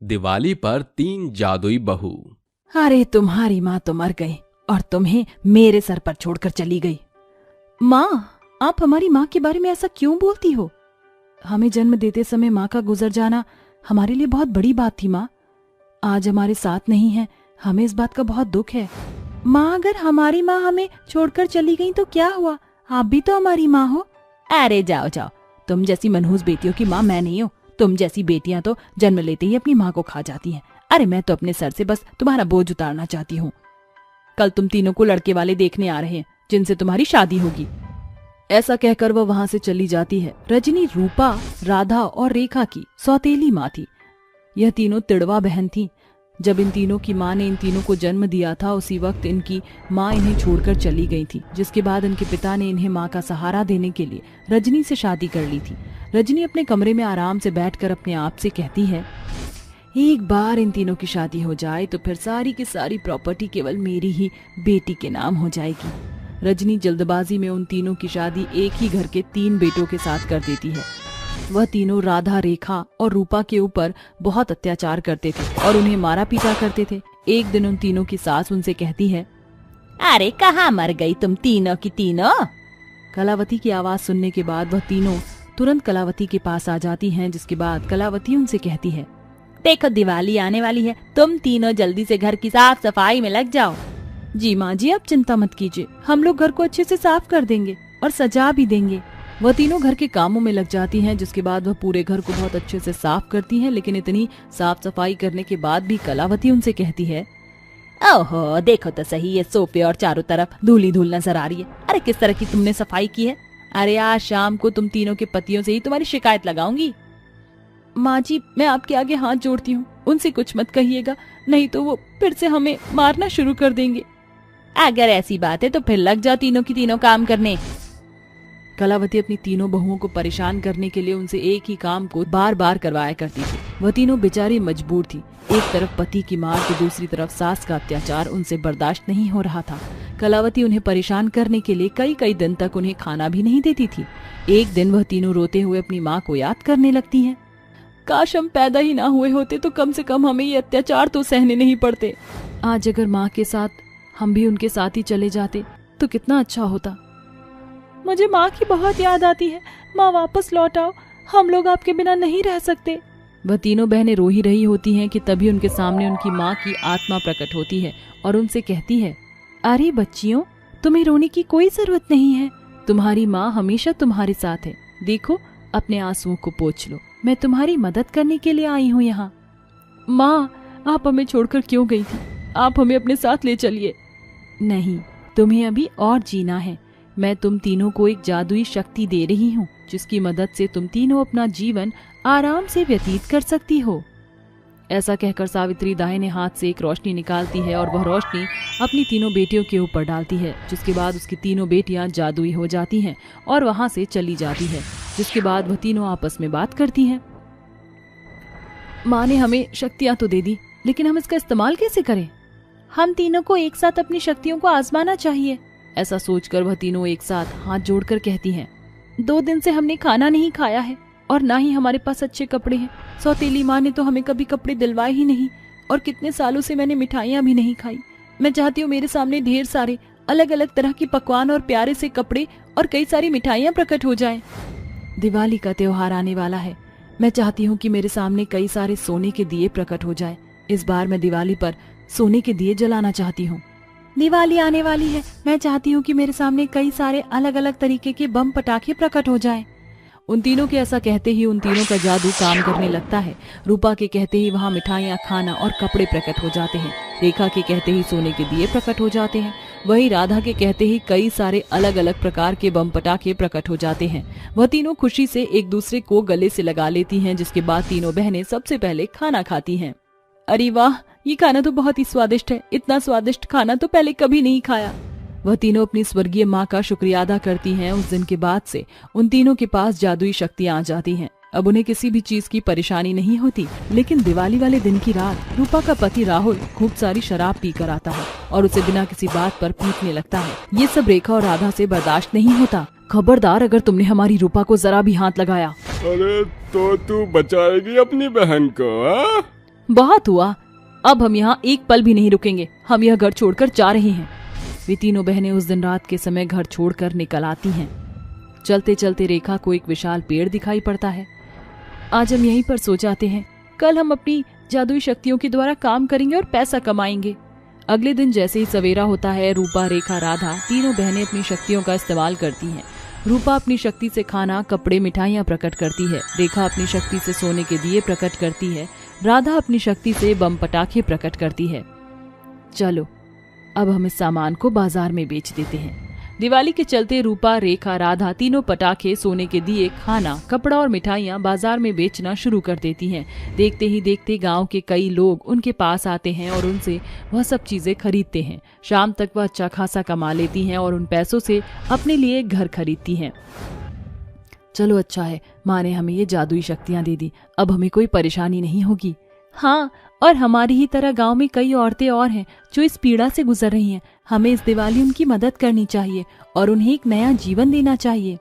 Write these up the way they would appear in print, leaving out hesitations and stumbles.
दिवाली पर 3 जादुई बहू। अरे तुम्हारी माँ तो मर गई और तुम्हें मेरे सर पर छोड़कर चली गई। माँ, आप हमारी माँ के बारे में ऐसा क्यों बोलती हो? हमें जन्म देते समय माँ का गुजर जाना हमारे लिए बहुत बड़ी बात थी। माँ आज हमारे साथ नहीं है, हमें इस बात का बहुत दुख है। माँ, अगर हमारी माँ हमें छोड़कर चली गई तो क्या हुआ? आप भी तो हमारी माँ हो। अरे जाओ जाओ, तुम जैसी मनहूस बेटियों की माँ मैं नहीं हूँ। तुम जैसी बेटियां तो जन्म लेते ही अपनी माँ को खा जाती हैं। अरे मैं तो अपने सर से बस तुम्हारा बोझ उतारना चाहती हूँ। कल तुम तीनों को लड़के वाले देखने आ रहे हैं जिनसे तुम्हारी शादी होगी। ऐसा कहकर वह वहां से चली जाती है। रजनी रूपा, राधा और रेखा की सौतेली माँ थी। यह तीनों तिड़वा बहन थी। जब इन तीनों की माँ ने इन तीनों को जन्म दिया था, उसी वक्त इनकी माँ इन्हें छोड़कर चली गई थी, जिसके बाद इनके पिता ने इन्हें माँ का सहारा देने के लिए रजनी से शादी कर ली थी। रजनी अपने कमरे में आराम से बैठकर अपने आप से कहती है, एक बार इन तीनों की शादी हो जाए तो फिर सारी की सारी प्रॉपर्टी केवल मेरी ही बेटी के नाम हो जाएगी। रजनी जल्दबाजी में उन तीनों की शादी एक ही घर के 3 बेटों के साथ कर देती है। वह तीनों राधा, रेखा और रूपा के ऊपर बहुत अत्याचार करते थे और उन्हें मारा पीटा करते थे। एक दिन उन तीनों की सास उनसे कहती है, अरे कहाँ मर गई तुम तीनों की तीनों? कलावती की आवाज सुनने के बाद वह तीनों तुरंत कलावती के पास आ जाती हैं, जिसके बाद कलावती उनसे कहती है, देखो दिवाली आने वाली है, तुम तीनों जल्दी से घर की साफ सफाई में लग जाओ। जी माँ जी, आप चिंता मत कीजिए, हम लोग घर को अच्छे से साफ कर देंगे और सजा भी देंगे। वह तीनों घर के कामों में लग जाती हैं, जिसके बाद वह पूरे घर को बहुत अच्छे से साफ करती हैं। लेकिन इतनी साफ सफाई करने के बाद भी कलावती उनसे कहती है, ओहो देखो तो सही, ये सोफे और चारों तरफ धूल ही धूल नजर आ रही है। अरे किस तरह की तुमने सफाई की है? अरे आज शाम को तुम तीनों के पतियों से ही तुम्हारी शिकायत लगाऊंगी। माँ जी, मैं आपके आगे हाथ जोड़ती हूँ, उनसे कुछ मत कहिएगा, नहीं तो वो फिर से हमें मारना शुरू कर देंगे। अगर ऐसी बात है तो फिर लग जाओ तीनों की तीनों काम करने। कलावती अपनी तीनों बहुओं को परेशान करने के लिए उनसे एक ही काम को बार बार करवाया करती थी। वह तीनों बेचारी मजबूर थी। एक तरफ पति की मार तो दूसरी तरफ सास का अत्याचार उनसे बर्दाश्त नहीं हो रहा था। कलावती उन्हें परेशान करने के लिए कई कई दिन तक उन्हें खाना भी नहीं देती थी। एक दिन वह तीनों रोते हुए अपनी माँ को याद करने लगती हैं। काश हम पैदा ही ना हुए होते तो कम से कम हमें ये अत्याचार तो सहने नहीं पड़ते। आज अगर माँ के साथ हम भी उनके साथ ही चले जाते तो कितना अच्छा होता। मुझे माँ की बहुत याद आती है, माँ वापस लौट आओ, हम लोग आपके बिना नहीं रह सकते। वह तीनों बहनें रो ही रही होती हैं कि तभी उनके सामने उनकी माँ की आत्मा प्रकट होती है और उनसे कहती है, अरे बच्चियों, तुम्हें रोने की कोई जरूरत नहीं है, तुम्हारी माँ हमेशा तुम्हारे साथ है। देखो अपने आंसुओं को पोंछ लो, मैं तुम्हारी मदद करने के लिए आई हूँ यहाँ। माँ, आप हमें छोड़कर क्यों गई थी? आप हमें अपने साथ ले चलिए। नहीं, तुम्हें अभी और जीना है। मैं तुम तीनों को एक जादुई शक्ति दे रही हूँ, जिसकी मदद से तुम तीनों अपना जीवन आराम से व्यतीत कर सकती हो। ऐसा कहकर सावित्री दाहिने हाथ से एक रोशनी निकालती है और वह रोशनी अपनी तीनों बेटियों के ऊपर डालती है, जिसके बाद उसकी तीनों बेटियां जादुई हो जाती हैं और वहां से चली जाती है। जिसके बाद वह तीनों आपस में बात करती हैं। माँ ने हमें शक्तियां तो दे दी, लेकिन हम इसका इस्तेमाल कैसे करें? हम तीनों को एक साथ अपनी शक्तियों को आजमाना चाहिए। ऐसा सोचकर वह तीनों एक साथ हाथ जोड़कर कहती हैं, 2 दिन से हमने खाना नहीं खाया है और ना ही हमारे पास अच्छे कपड़े हैं। सौतेली माँ ने तो हमें कभी कपड़े दिलवाए ही नहीं और कितने सालों से मैंने मिठाइयाँ भी नहीं खाई। मैं चाहती हूँ मेरे सामने ढेर सारे अलग अलग तरह के पकवान और प्यारे से कपड़े और कई सारी मिठाइयाँ प्रकट हो जाएं। दिवाली का त्योहार आने वाला है, मैं चाहती हूँ कि मेरे सामने कई सारे सोने के दिए प्रकट हो जाएं। इस बार मैं दिवाली पर सोने के दिए जलाना चाहती हूँ। दिवाली आने वाली है, मैं चाहती हूँ कि मेरे सामने कई सारे अलग अलग तरीके के बम पटाखे प्रकट हो जाएं। उन तीनों के ऐसा कहते ही उन तीनों का जादू काम करने लगता है। रूपा के कहते ही वहाँ मिठाइयाँ, खाना और कपड़े प्रकट हो जाते हैं। रेखा के कहते ही सोने के दिए प्रकट हो जाते हैं। वही राधा के कहते ही कई सारे अलग अलग प्रकार के बम पटाखे प्रकट हो जाते हैं। वह तीनों खुशी से एक दूसरे को गले से लगा लेती हैं, जिसके बाद तीनों बहनें सबसे पहले खाना खाती हैं। अरे वाह, ये खाना तो बहुत ही स्वादिष्ट है, इतना स्वादिष्ट खाना तो पहले कभी नहीं खाया। वह तीनों अपनी स्वर्गीय माँ का शुक्रिया अदा करती हैं। उस दिन के बाद से उन तीनों के पास जादुई शक्तियाँ आ जाती हैं। अब उन्हें किसी भी चीज की परेशानी नहीं होती। लेकिन दिवाली वाले दिन की रात रूपा का पति राहुल खूब सारी शराब पी कर आता है और उसे बिना किसी बात पर पीटने लगता है। ये सब रेखा और राधा से बर्दाश्त नहीं होता। खबरदार अगर तुमने हमारी रूपा को जरा भी हाथ लगाया। अरे तो तू बचाएगी अपनी बहन को? बहुत हुआ, अब हम यहाँ एक पल भी नहीं रुकेंगे, हम यह घर छोड़कर जा रहे हैं। वे तीनों बहनें उस दिन रात के समय घर छोड़कर निकल आती हैं। चलते चलते रेखा को एक विशाल पेड़ दिखाई पड़ता है। आज हम यहीं पर सो जाते हैं, कल हम अपनी जादुई शक्तियों के द्वारा काम करेंगे और पैसा कमाएंगे। अगले दिन जैसे ही सवेरा होता है, रूपा, रेखा, राधा तीनों बहनें अपनी शक्तियों का इस्तेमाल करती हैं। रूपा अपनी शक्ति से खाना, कपड़े, मिठाइयाँ प्रकट करती है। रेखा अपनी शक्ति से सोने के दिए प्रकट करती है। राधा अपनी शक्ति से बम पटाखे प्रकट करती है। चलो अब हम इस सामान को बाजार में बेच देते हैं। दिवाली के चलते रूपा, रेखा, राधा तीनों पटाखे, सोने के दिए, खाना, कपड़ा और मिठाइयाँ बाजार में बेचना शुरू कर देती हैं। देखते ही देखते गांव के कई लोग उनके पास आते हैं और उनसे वह सब चीजें खरीदते हैं। शाम तक वह अच्छा खासा कमा लेती हैं और उन पैसों से अपने लिए एक घर खरीदती हैं। चलो अच्छा है, माँ ने हमें ये जादुई शक्तियाँ दे दी, अब हमें कोई परेशानी नहीं होगी। हाँ, और हमारी ही तरह गांव में कई औरतें और हैं जो इस पीड़ा से गुजर रही हैं। हमें इस दिवाली उनकी मदद करनी चाहिए और उन्हें एक नया जीवन देना चाहिए।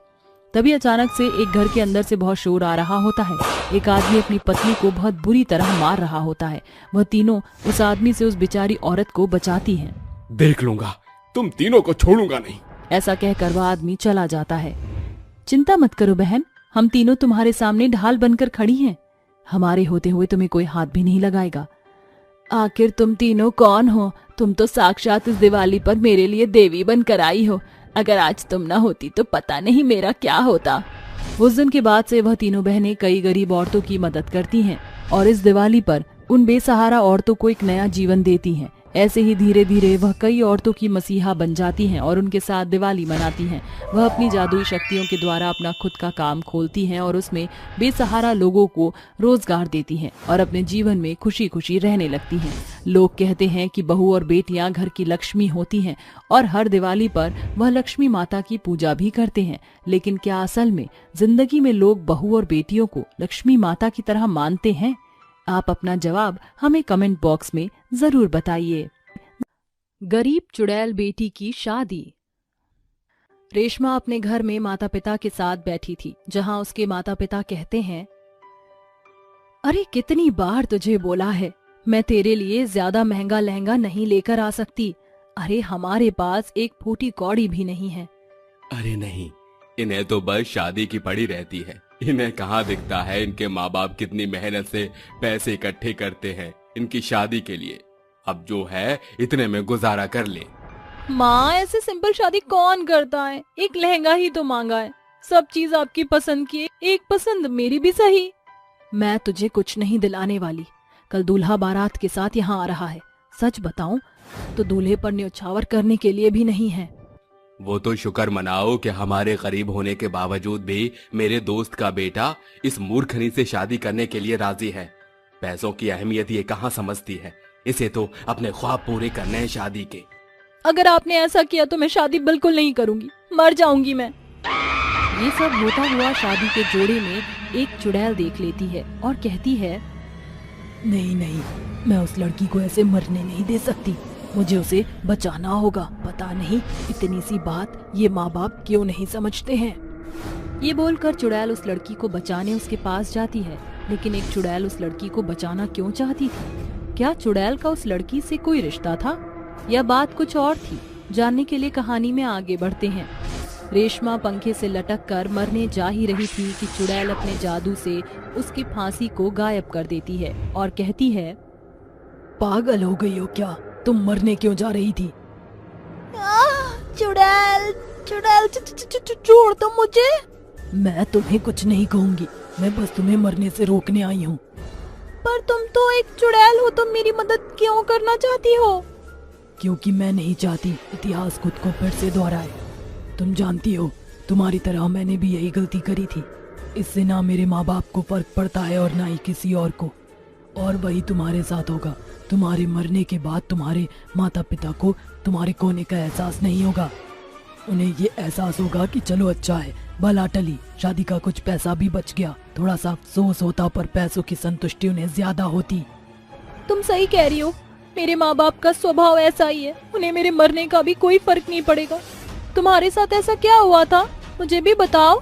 तभी अचानक से एक घर के अंदर से बहुत शोर आ रहा होता है। एक आदमी अपनी पत्नी को बहुत बुरी तरह मार रहा होता है। वह तीनों उस आदमी से उस बेचारी औरत को बचाती हैं। देख लूंगा, तुम तीनों को छोड़ूंगा नहीं। ऐसा कहकर वह आदमी चला जाता है। चिंता मत करो बहन, हम तीनों तुम्हारे सामने ढाल बनकर खड़ी हैं। हमारे होते हुए तुम्हें कोई हाथ भी नहीं लगाएगा। आखिर तुम तीनों कौन हो? तुम तो साक्षात इस दिवाली पर मेरे लिए देवी बनकर आई हो। अगर आज तुम न होती तो पता नहीं मेरा क्या होता। उस दिन के बाद से वह तीनों बहनें कई गरीब औरतों की मदद करती हैं और इस दिवाली पर उन बेसहारा औरतों को एक नया जीवन देती हैं। ऐसे ही धीरे धीरे वह कई औरतों की मसीहा बन जाती हैं और उनके साथ दिवाली मनाती हैं। वह अपनी जादुई शक्तियों के द्वारा अपना खुद का काम खोलती हैं और उसमें बेसहारा लोगों को रोजगार देती हैं और अपने जीवन में खुशी खुशी रहने लगती हैं। लोग कहते हैं कि बहू और बेटियां घर की लक्ष्मी होती हैं और हर दिवाली पर वह लक्ष्मी माता की पूजा भी करते हैं। लेकिन क्या असल में जिंदगी में लोग बहू और बेटियों को लक्ष्मी माता की तरह मानते हैं? आप अपना जवाब हमें कमेंट बॉक्स में जरूर बताइए। गरीब चुड़ैल बेटी की शादी। रेशमा अपने घर में माता पिता के साथ बैठी थी, जहां उसके माता पिता कहते हैं, अरे कितनी बार तुझे बोला है, मैं तेरे लिए ज्यादा महंगा लहंगा नहीं लेकर आ सकती। अरे हमारे पास एक फूटी कौड़ी भी नहीं है। अरे नहीं, इन्हें तो बस शादी की पड़ी रहती है। इन्हें कहाँ दिखता है इनके माँ बाप कितनी मेहनत से पैसे इकट्ठे करते हैं इनकी शादी के लिए। अब जो है इतने में गुजारा कर ले। माँ, ऐसे सिंपल शादी कौन करता है? एक लहंगा ही तो मांगा है, सब चीज आपकी पसंद की, एक पसंद मेरी भी सही। मैं तुझे कुछ नहीं दिलाने वाली। कल दूल्हा बारात के साथ यहाँ आ रहा है। सच बताऊं तो दूल्हे पर न्योछावर करने के लिए भी नहीं है। वो तो शुक्र मनाओ कि हमारे करीब होने के बावजूद भी मेरे दोस्त का बेटा इस मूर्खनी से शादी करने के लिए राजी है। पैसों की अहमियत ये कहाँ समझती है। इसे तो अपने ख्वाब पूरे करने हैं शादी के। अगर आपने ऐसा किया तो मैं शादी बिल्कुल नहीं करूंगी, मर जाऊंगी मैं। ये सब होता हुआ शादी के जोड़े में एक चुड़ैल देख लेती है और कहती है, नहीं नहीं, मैं उस लड़की को ऐसे मरने नहीं दे सकती। मुझे उसे बचाना होगा। पता नहीं इतनी सी बात ये माँ बाप क्यों नहीं समझते हैं। ये बोलकर चुड़ैल उस लड़की को बचाने उसके पास जाती है। लेकिन एक चुड़ैल उस लड़की को बचाना क्यों चाहती थी? क्या चुड़ैल का उस लड़की से कोई रिश्ता था या बात कुछ और थी? जानने के लिए कहानी में आगे बढ़ते हैं। रेशमा पंखे से लटक कर मरने जा ही रही थी कि चुड़ैल अपने जादू से उसकी फांसी को गायब कर देती है और कहती है, पागल हो गई हो क्या? तुम मरने क्यों जा रही थी? चुड़ैल, चुड़ैल, छोड़ दो मुझे। मैं तुम्हें कुछ नहीं कहूंगी, मैं बस तुम्हें मरने से रोकने आई हूँ। पर तुम तो एक चुड़ैल हो, तुम मेरी मदद क्यों करना चाहती हो? क्योंकि मैं नहीं चाहती इतिहास खुद को फिर से दोहराए। तुम जानती हो, तुम्हारी तरह मैंने भी यही गलती करी थी। इससे ना मेरे माँ बाप को फर्क पड़ता है और ना ही किसी और को। और वही तुम्हारे साथ होगा। तुम्हारे मरने के बाद तुम्हारे माता पिता को तुम्हारे खोने का एहसास नहीं होगा। उन्हें ये एहसास होगा कि चलो अच्छा है, भला टली, शादी का कुछ पैसा भी बच गया। थोड़ा सा अफसोस होता पर पैसों की संतुष्टि उन्हें ज्यादा होती। तुम सही कह रही हो, मेरे माँ बाप का स्वभाव ऐसा ही है। उन्हें मेरे मरने का भी कोई फर्क नहीं पड़ेगा। तुम्हारे साथ ऐसा क्या हुआ था, मुझे भी बताओ।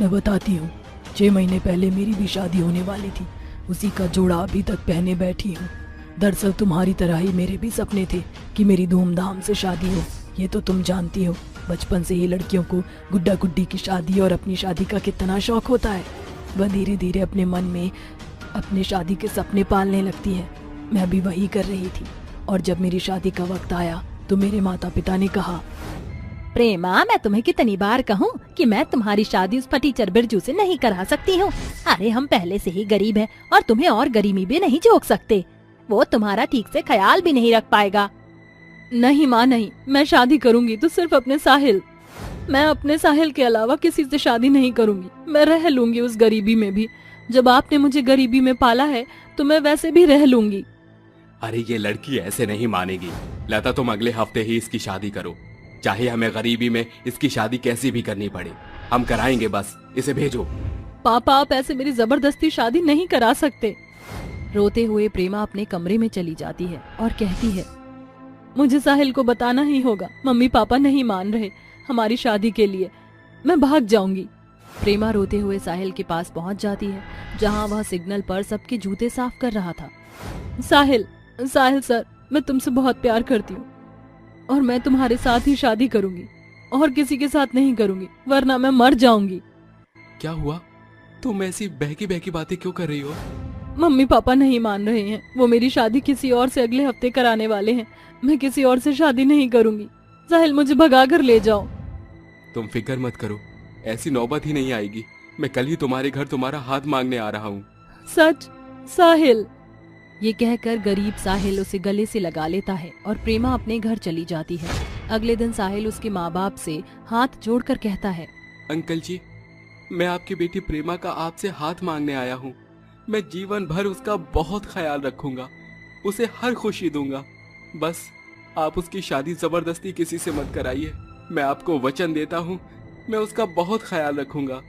मैं बताती हूँ। 6 महीने पहले मेरी भी शादी होने वाली थी। उसी का जोड़ा अभी तक पहने बैठी हूँ। दरअसल तुम्हारी तरह ही मेरे भी सपने थे कि मेरी धूमधाम से शादी हो। ये तो तुम जानती हो, बचपन से ही लड़कियों को गुड्डा गुड्डी की शादी और अपनी शादी का कितना शौक होता है। वह धीरे धीरे अपने मन में अपने शादी के सपने पालने लगती है। मैं भी वही कर रही थी, और जब मेरी शादी का वक्त आया तो मेरे माता पिता ने कहा, प्रेमा, मैं तुम्हें कितनी बार कहूँ कि मैं तुम्हारी शादी उस फटीचर बिरजू से नहीं करा सकती हूँ। अरे हम पहले से ही गरीब हैं और तुम्हें और गरीबी भी नहीं झोंक सकते। वो तुम्हारा ठीक से ख्याल भी नहीं रख पाएगा। नहीं माँ नहीं, मैं शादी करूंगी तो सिर्फ अपने साहिल। मैं अपने साहिल के अलावा किसी से शादी नहीं करूंगी। मैं रह लूंगी उस गरीबी में भी। जब आपने मुझे गरीबी में पाला है तो मैं वैसे भी रह लूंगी। अरे ये लड़की ऐसे नहीं मानेगी। लता, तुम अगले हफ्ते ही इसकी शादी करो, चाहे हमें गरीबी में इसकी शादी कैसी भी करनी पड़े, हम कराएंगे। बस इसे भेजो। पापा, आप ऐसे मेरी जबरदस्ती शादी नहीं करा सकते। रोते हुए प्रेमा अपने कमरे में चली जाती है और कहती है, मुझे साहिल को बताना ही होगा। मम्मी पापा नहीं मान रहे हमारी शादी के लिए। मैं भाग जाऊंगी। प्रेमा रोते हुए साहिल के पास पहुंच जाती है, जहां वह सिग्नल पर सबके जूते साफ कर रहा था। साहिल सर, मैं तुमसे बहुत प्यार करती हूँ और मैं तुम्हारे साथ ही शादी करूंगी और किसी के साथ नहीं करूंगी, वरना मैं मर जाऊंगी। क्या हुआ? तुम ऐसी बहकी बहकी बातें क्यों कर रही हो? मम्मी पापा नहीं मान रहे हैं। वो मेरी शादी किसी और से अगले हफ्ते कराने वाले हैं। मैं किसी और से शादी नहीं करूंगी। साहिल, मुझे भगा कर ले जाओ। तुम फिक्र मत करो, ऐसी नौबत ही नहीं आएगी। मैं कल ही तुम्हारे घर तुम्हारा हाथ मांगने आ रहा हूँ। सच? साहिल? ये कहकर गरीब साहिल उसे गले से लगा लेता है और प्रेमा अपने घर चली जाती है। अगले दिन साहिल उसके माँ बाप से हाथ जोड़कर कहता है, अंकल जी, मैं आपकी बेटी प्रेमा का आपसे हाथ मांगने आया हूँ। मैं जीवन भर उसका बहुत ख्याल रखूंगा, उसे हर खुशी दूंगा। बस आप उसकी शादी जबरदस्ती किसी से मत कराइए। मैं आपको वचन देता हूँ, मैं उसका बहुत ख्याल रखूंगा।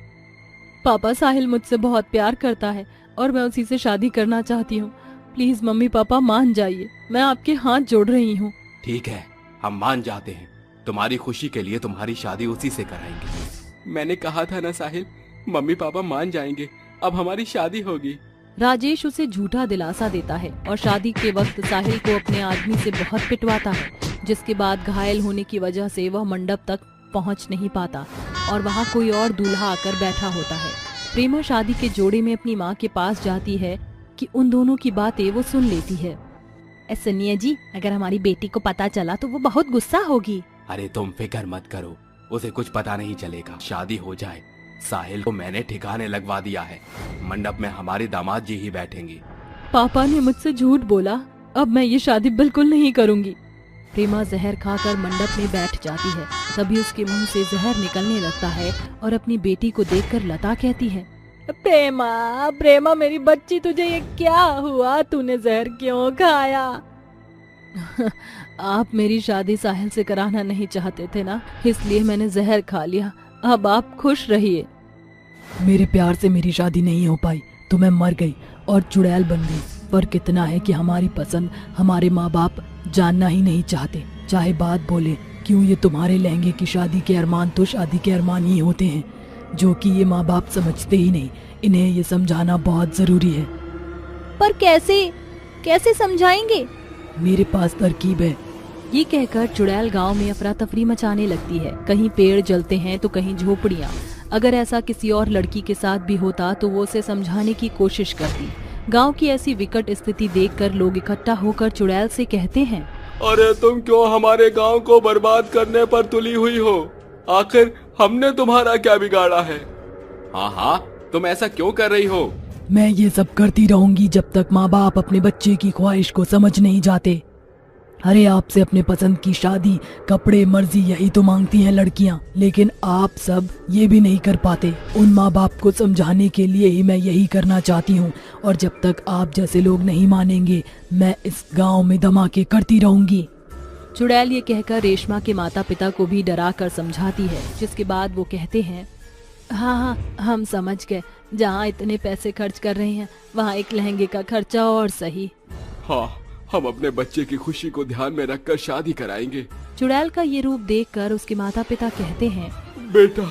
पापा, साहिल मुझसे बहुत प्यार करता है और मैं उसी से शादी करना चाहती हूँ। प्लीज मम्मी पापा मान जाइए, मैं आपके हाथ जोड़ रही हूँ। ठीक है, हम मान जाते हैं। तुम्हारी खुशी के लिए तुम्हारी शादी उसी से कराएंगे। मैंने कहा था ना साहिल, मम्मी पापा मान जाएंगे। अब हमारी शादी होगी। राजेश उसे झूठा दिलासा देता है और शादी के वक्त साहिल को अपने आदमी से बहुत पिटवाता है, जिसके बाद घायल होने की वजह से वह मंडप तक पहुंच नहीं पाता और वहां कोई और दूल्हा आकर बैठा होता है। प्रेमा शादी के जोड़े में अपनी माँ के पास जाती है कि उन दोनों की बातें वो सुन लेती है। सुनिए जी, अगर हमारी बेटी को पता चला तो वो बहुत गुस्सा होगी। अरे तुम फिक्र मत करो, उसे कुछ पता नहीं चलेगा। शादी हो जाए, साहिल को मैंने ठिकाने लगवा दिया है। मंडप में हमारे दामाद जी ही बैठेंगे। पापा ने मुझसे झूठ बोला, अब मैं ये शादी बिल्कुल नहीं करूंगी। प्रेमा जहर खाकर मंडप में बैठ जाती है। तभी उसके मुंह से जहर निकलने लगता है और अपनी बेटी को देखकर लता कहती है, प्रेमा मेरी बच्ची, तुझे ये क्या हुआ? तूने जहर क्यों खाया? आप मेरी शादी साहिल से कराना नहीं चाहते थे ना, इसलिए मैंने जहर खा लिया। अब आप खुश रहिए। मेरे प्यार से मेरी शादी नहीं हो पाई तो मैं मर गई और चुड़ैल बन गई। पर कितना है कि हमारी पसंद हमारे माँ बाप जानना ही नहीं चाहते। चाहे बात बोले, क्यों ये तुम्हारे लहंगे की शादी के अरमान तो शादी के अरमान ही होते हैं, जो कि ये माँ बाप समझते ही नहीं। इन्हें ये समझाना बहुत जरूरी है। पर कैसे समझाएंगे? मेरे पास तरकीब है। ये कहकर चुड़ैल गांव में अफरा तफरी मचाने लगती है। कहीं पेड़ जलते हैं तो कहीं झोपड़ियाँ। अगर ऐसा किसी और लड़की के साथ भी होता तो वो उसे समझाने की कोशिश करती। गांव की ऐसी विकट स्थिति देखकर लोग इकट्ठा होकर चुड़ैल से कहते हैं, अरे तुम क्यों हमारे गांव को बर्बाद करने पर तुली हुई हो? आखिर हमने तुम्हारा क्या बिगाड़ा है? हाँ, तुम ऐसा क्यों कर रही हो? मैं ये सब करती रहूंगी जब तक माँ बाप अपने बच्चे की ख्वाहिश को समझ नहीं जाते। अरे आपसे अपने पसंद की शादी, कपड़े, मर्जी यही तो मांगती हैं लड़कियां, लेकिन आप सब ये भी नहीं कर पाते। उन माँ बाप को समझाने के लिए ही मैं यही करना चाहती हूँ, और जब तक आप जैसे लोग नहीं मानेंगे मैं इस गांव में धमाके करती रहूंगी। चुड़ैल ये कहकर रेशमा के माता पिता को भी डरा कर समझाती है, जिसके बाद वो कहते हैं, हाँ, हम समझ गए। जहाँ इतने पैसे खर्च कर रहे हैं वहाँ एक लहंगे का खर्चा और सही। हाँ, हम अपने बच्चे की खुशी को ध्यान में रखकर शादी कराएंगे। चुड़ैल का ये रूप देखकर उसके माता पिता कहते हैं, बेटा,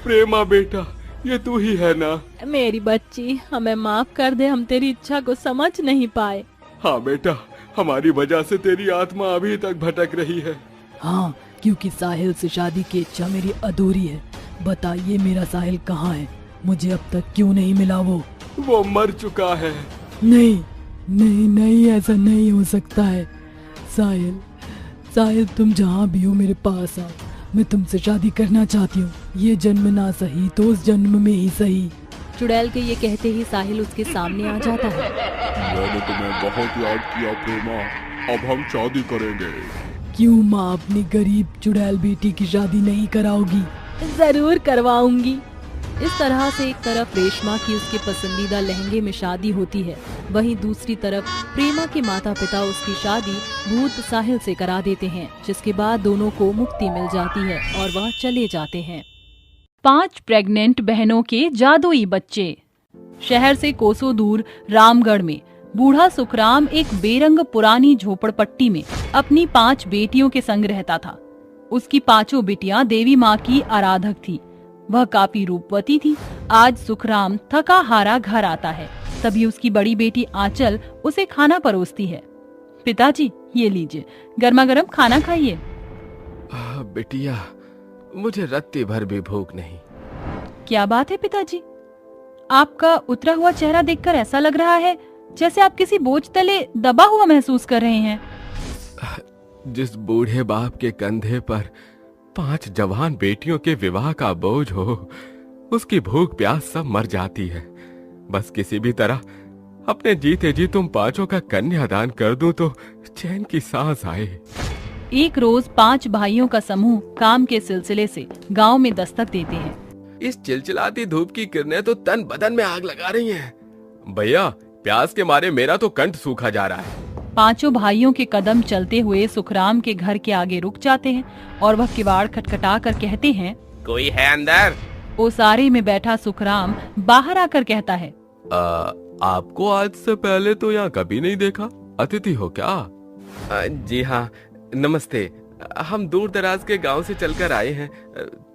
प्रेमा बेटा, ये तू ही है ना? मेरी बच्ची, हमें माफ कर दे, हम तेरी इच्छा को समझ नहीं पाए। हाँ बेटा, हमारी वजह से तेरी आत्मा अभी तक भटक रही है। हाँ, क्योंकि साहिल से शादी की इच्छा मेरी अधूरी है। बताइए मेरा साहिल कहाँ है? मुझे अब तक क्यों नहीं मिला? वो मर चुका है। नहीं नहीं नहीं, ऐसा नहीं हो सकता है। साहिल, साहिल तुम जहाँ भी हो मेरे पास आओ। मैं तुमसे शादी करना चाहती हूँ। ये जन्म ना सही तो उस जन्म में ही सही। चुड़ैल के ये कहते ही साहिल उसके सामने आ जाता है। मैंने तुम्हें बहुत याद किया प्रेमा, अब हम शादी करेंगे। क्यों माँ अपनी गरीब चुड़ैल बेटी की शादी नहीं कराओगी? जरूर करवाऊंगी। इस तरह से एक तरफ रेशमा की उसके पसंदीदा लहंगे में शादी होती है, वहीं दूसरी तरफ प्रेमा के माता पिता उसकी शादी भूत साहिल से करा देते हैं, जिसके बाद दोनों को मुक्ति मिल जाती है और वह चले जाते हैं। 5 प्रेग्नेंट बहनों के जादुई बच्चे। शहर से कोसों दूर रामगढ़ में बूढ़ा सुखराम एक बेरंग पुरानी झोपड़पट्टी में अपनी 5 बेटियों के संग रहता था। उसकी 5 बेटियां देवी माँ की आराधक थी। वह काफी रूपवती थी। आज सुखराम थका हारा घर आता है, तभी उसकी बड़ी बेटी आंचल उसे खाना परोसती है। पिताजी, ये लीजिए, गर्मा गर्म खाना खाइए। बिटिया, मुझे रत्ती भर भी भूख नहीं। क्या बात है पिताजी? आपका उतरा हुआ चेहरा देखकर ऐसा लग रहा है जैसे आप किसी बोझ तले दबा हुआ महसूस कर रहे हैं। जिस बूढ़े बाप के कंधे पर 5 जवान बेटियों के विवाह का बोझ हो, उसकी भूख प्यास सब मर जाती है। बस किसी भी तरह अपने जीते जी तुम 5 का कन्यादान कर दूं तो चैन की सांस आए। एक रोज 5 भाइयों का समूह काम के सिलसिले से गांव में दस्तक देते हैं। इस चिलचिलाती धूप की किरणें तो तन बदन में आग लगा रही हैं। भैया, प्यास के मारे मेरा तो कंठ सूखा जा रहा है। 5 भाइयों के कदम चलते हुए सुखराम के घर के आगे रुक जाते हैं और वह किवाड़ खटखटा कर कहते हैं, कोई है अंदर? ओसारे में बैठा सुखराम बाहर आकर कहता है, आपको आज से पहले तो यहाँ कभी नहीं देखा। अतिथि हो क्या? जी हाँ, नमस्ते। हम दूर दराज के गांव से चलकर आए हैं।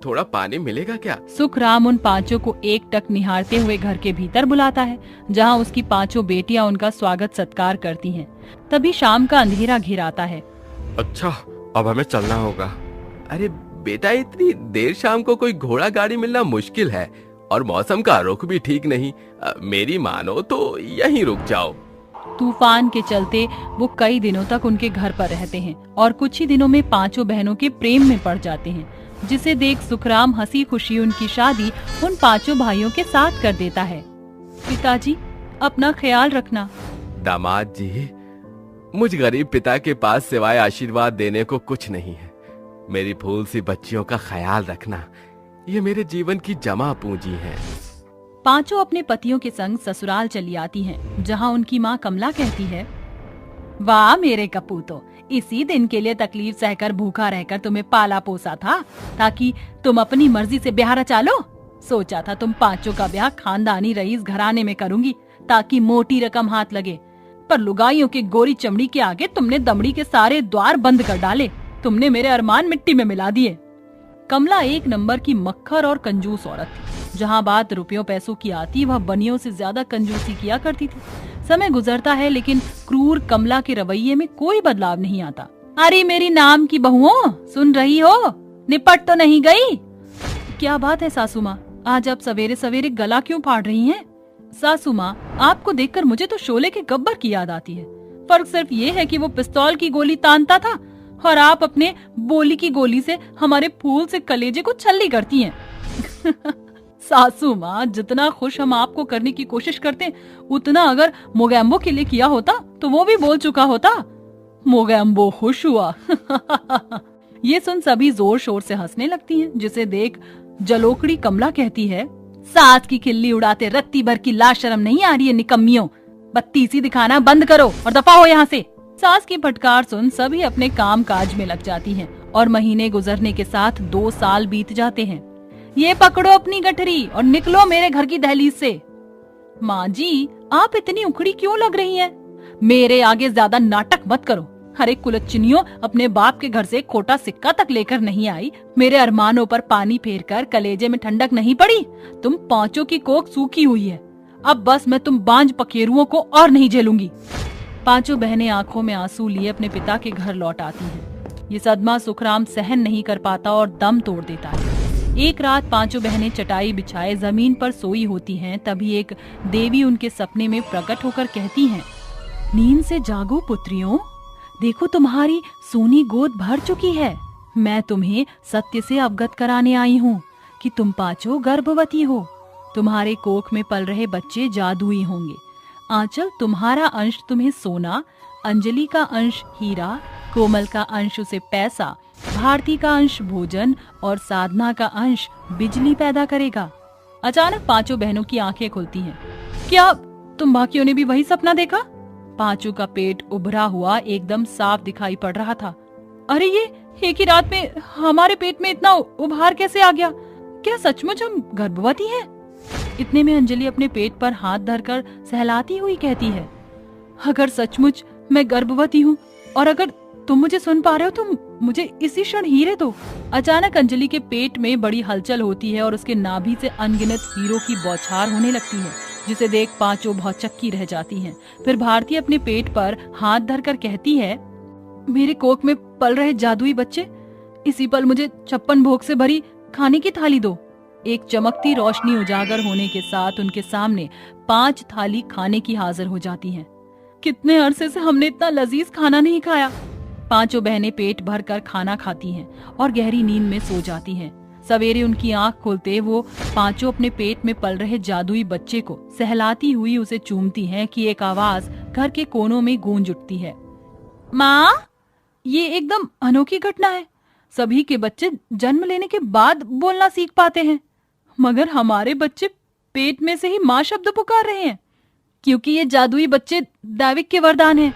थोड़ा पानी मिलेगा क्या? सुखराम उन 5 को एकटक निहारते हुए घर के भीतर बुलाता है, जहाँ उसकी 5 बेटियां उनका स्वागत सत्कार करती हैं। तभी शाम का अंधेरा घिर आता है। अच्छा, अब हमें चलना होगा। अरे बेटा, इतनी देर शाम को कोई घोड़ा गाड़ी मिलना मुश्किल है और मौसम का रुख भी ठीक नहीं। मेरी मानो तो यहीं रुक जाओ। तूफान के चलते वो कई दिनों तक उनके घर पर रहते हैं और कुछ ही दिनों में 5 बहनों के प्रेम में पड़ जाते हैं, जिसे देख सुखराम हंसी खुशी उनकी शादी उन 5 भाइयों के साथ कर देता है। पिताजी, अपना ख्याल रखना। दामाद जी, मुझ गरीब पिता के पास सिवाय आशीर्वाद देने को कुछ नहीं है। मेरी फूल सी बच्चियों का ख्याल रखना, ये मेरे जीवन की जमा पूंजी है। 5 अपने पतियों के संग ससुराल चली आती हैं, जहां उनकी माँ कमला कहती है, वाह मेरे कपूतो, इसी दिन के लिए तकलीफ सहकर भूखा रहकर तुम्हें पाला पोसा था ताकि तुम अपनी मर्जी से ब्याह रचा लो। सोचा था तुम 5 का ब्याह खानदानी रईस घराने में करूंगी ताकि मोटी रकम हाथ लगे, पर लुगाइयों के गोरी चमड़ी के आगे तुमने दमड़ी के सारे द्वार बंद कर डाले। तुमने मेरे अरमान मिट्टी में मिला दिए। कमला 1 नंबर की मक्खर और कंजूस औरत थी। जहाँ बात रुपयों पैसों की आती, वह बनियों से ज्यादा कंजूसी किया करती थी। समय गुजरता है लेकिन क्रूर कमला के रवैये में कोई बदलाव नहीं आता। अरे मेरी नाम की बहुओं, सुन रही हो? निपट तो नहीं गई? क्या बात है सासू माँ, आज आप सवेरे सवेरे गला क्यों फाड़ रही हैं? सासू माँ, आपको देखकर मुझे तो शोले के गब्बर की याद आती है। फर्क सिर्फ ये है कि वो पिस्तौल की गोली तानता था और आप अपने बोली की गोली से हमारे फूल से कलेजे को छल्ली करती हैं। सासू माँ, जितना खुश हम आपको करने की कोशिश करते उतना अगर मोगैम्बो के लिए किया होता तो वो भी बोल चुका होता। मोगैम्बो खुश हुआ। ये सुन सभी जोर शोर से हंसने लगती हैं, जिसे देख जलोकड़ी कमला कहती है, सास की खिल्ली उड़ाते रत्ती भर की लाश शर्म नहीं आ रही है निकम्मियों। बत्ती सी दिखाना बंद करो और दफा हो यहाँ से। सास की फटकार सुन सभी अपने काम काज में लग जाती हैं और महीने गुजरने के साथ 2 साल बीत जाते हैं। ये पकड़ो अपनी गठरी और निकलो मेरे घर की दहलीज से। माँ जी, आप इतनी उखड़ी क्यों लग रही हैं? मेरे आगे ज्यादा नाटक मत करो। अरे कुलच्छनियों, अपने बाप के घर से खोटा सिक्का तक लेकर नहीं आई, मेरे अरमानों पर पानी फेरकर कलेजे में ठंडक नहीं पड़ी। तुम पांचों की कोख सूखी हुई है। अब बस मैं तुम बांझ पखेरुओं को और नहीं झेलूंगी। पांचों बहनें आंखों में आंसू लिए अपने पिता के घर लौट आती हैं। ये सदमा सुखराम सहन नहीं कर पाता और दम तोड़ देता है। एक रात पांचों बहनें चटाई बिछाए जमीन पर सोई होती हैं, तभी एक देवी उनके सपने में प्रकट होकर कहती हैं, नींद से जागो पुत्रियों, देखो तुम्हारी सोनी गोद भर चुकी है। मैं तुम्हें सत्य से अवगत कराने आई हूँ कि तुम पांचों गर्भवती हो। तुम्हारे कोख में पल रहे बच्चे जादुई होंगे। आंचल तुम्हारा अंश तुम्हें सोना, अंजलि का अंश हीरा, कोमल का अंश उसे पैसा, भारती का अंश भोजन और साधना का अंश बिजली पैदा करेगा। अचानक पांचों बहनों की आंखें खुलती हैं। क्या तुम बाकियों ने भी वही सपना देखा? पांचों का पेट उभरा हुआ एकदम साफ दिखाई पड़ रहा था। अरे ये एक ही रात में हमारे पेट में इतना उभार कैसे आ गया? क्या सचमुच हम गर्भवती हैं? इतने में अंजलि अपने पेट पर हाथ धरकर सहलाती हुई कहती है, अगर सचमुच मैं गर्भवती हूँ और अगर तुम मुझे सुन पा रहे हो तो मुझे इसी क्षण हीरे दो। अचानक अंजलि के पेट में बड़ी हलचल होती है और उसके नाभि से अनगिनत हीरों की बौछार होने लगती है, जिसे देख पांचों भौचक्की रह जाती हैं। फिर भारती अपने पेट पर हाथ धरकर कहती है, मेरे कोख में पल रहे जादुई बच्चे, इसी पल मुझे 56 भोग से भरी खाने की थाली दो। एक चमकती रोशनी उजागर होने के साथ उनके सामने 5 थाली खाने की हाजिर हो जाती हैं। कितने अरसे से हमने इतना लजीज खाना नहीं खाया। पांचों बहनें पेट भरकर खाना खाती हैं और गहरी नींद में सो जाती हैं। सवेरे उनकी आंख खुलते वो पांचों अपने पेट में पल रहे जादुई बच्चे को सहलाती हुई उसे चूमती हैं कि एक आवाज घर के कोनों में गूंज उठती है, माँ, ये एकदम अनोखी घटना है। सभी के बच्चे जन्म लेने के बाद बोलना सीख पाते हैं, मगर हमारे बच्चे पेट में से ही माँ शब्द पुकार रहे हैं, क्योंकि ये जादुई बच्चे दैविक के वरदान हैं।